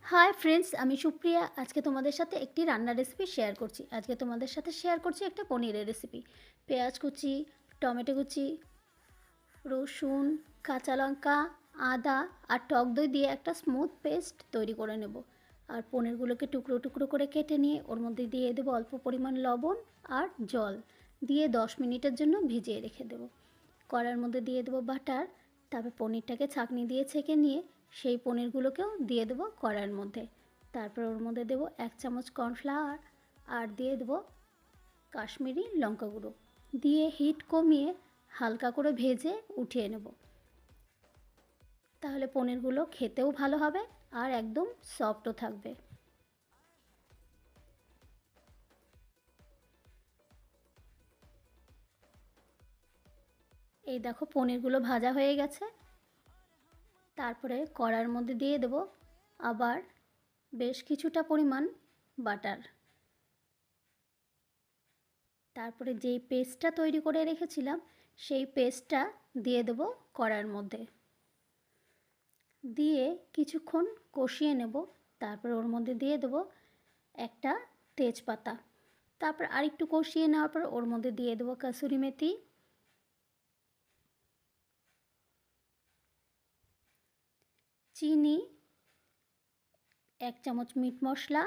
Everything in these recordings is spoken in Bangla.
হাই ফ্রেন্ডস, আমি সুপ্রিয়া। আজকে তোমাদের সাথে একটি রান্নার রেসিপি শেয়ার করছি। আজকে তোমাদের সাথে শেয়ার করছি একটা পনিরের রেসিপি। পেঁয়াজ কুচি, টমেটো কুচি, রসুন, কাঁচা লঙ্কা, আদা আর টক দই দিয়ে একটা স্মুথ পেস্ট তৈরি করে নেব। আর পনিরগুলোকে টুকরো টুকরো করে কেটে নিয়ে ওর মধ্যে দিয়ে দেবো অল্প পরিমাণ লবণ আর জল দিয়ে 10 মিনিটের জন্য ভিজিয়ে রেখে দেবো। কড়ার মধ্যে দিয়ে দেবো বাটার। তারপর পনিরটাকে ছাঁকনি দিয়ে ছেঁকে নিয়ে সেই পনিরগুলোকেও দিয়ে দেবো কড়ার মধ্যে। তারপর ওর মধ্যে দেবো 1 চামচ কর্নফ্লাওয়ার আর দিয়ে দেবো কাশ্মীরি লঙ্কা গুঁড়ো দিয়ে হিট কমিয়ে হালকা করে ভেজে উঠিয়ে নেব। তাহলে পনিরগুলো খেতেও ভালো হবে আর একদম সফটও থাকবে। এই দেখো পনিরগুলো ভাজা হয়ে গেছে। তারপরে কড়ার মধ্যে দিয়ে দেব আবার বেশ কিছুটা পরিমাণ বাটার। তারপরে যেই পেস্টটা তৈরি করে রেখেছিলাম সেই পেস্টটা দিয়ে দেব কড়ার মধ্যে, দিয়ে কিছুক্ষণ কষিয়ে নেব। তারপর ওর মধ্যে দিয়ে দেব একটা তেজপাতা। তারপর আরেকটু কষিয়ে নেওয়ার পর ওর মধ্যে দিয়ে দেবো কাসুরি মেথি, চিনি, 1 চামচ মিট মশলা,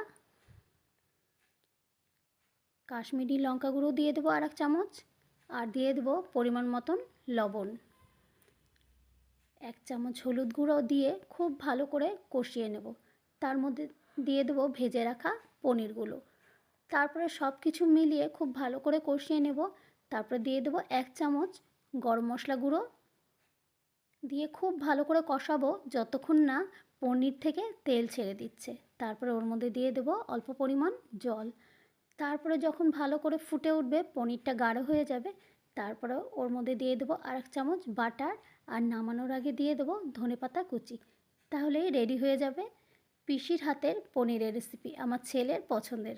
কাশ্মীরি লঙ্কা গুঁড়ো দিয়ে দেবো আর 1 চামচ, আর দিয়ে দেবো পরিমাণ মতন লবণ, 1 চামচ হলুদ গুঁড়ো দিয়ে খুব ভালো করে কষিয়ে নেব। তার মধ্যে দিয়ে দেবো ভেজে রাখা পনিরগুলো। তারপরে সব কিছু মিলিয়ে খুব ভালো করে কষিয়ে নেব। তারপরে দিয়ে দেবো 1 চামচ গরম মশলা গুঁড়ো দিয়ে খুব ভালো করে কষাবো যতক্ষণ না পনির থেকে তেল ছেড়ে দিচ্ছে। তারপরে ওর মধ্যে দিয়ে দেবো অল্প পরিমাণ জল। তারপরে যখন ভালো করে ফুটে উঠবে, পনিরটা গাঢ় হয়ে যাবে, তারপরে ওর মধ্যে দিয়ে দেবো আর 1 চামচ বাটার আর নামানোর আগে দিয়ে দেবো ধনেপাতা কুচি। তাহলেই রেডি হয়ে যাবে পিসির হাতের পনিরের রেসিপি, আমার ছেলের পছন্দের।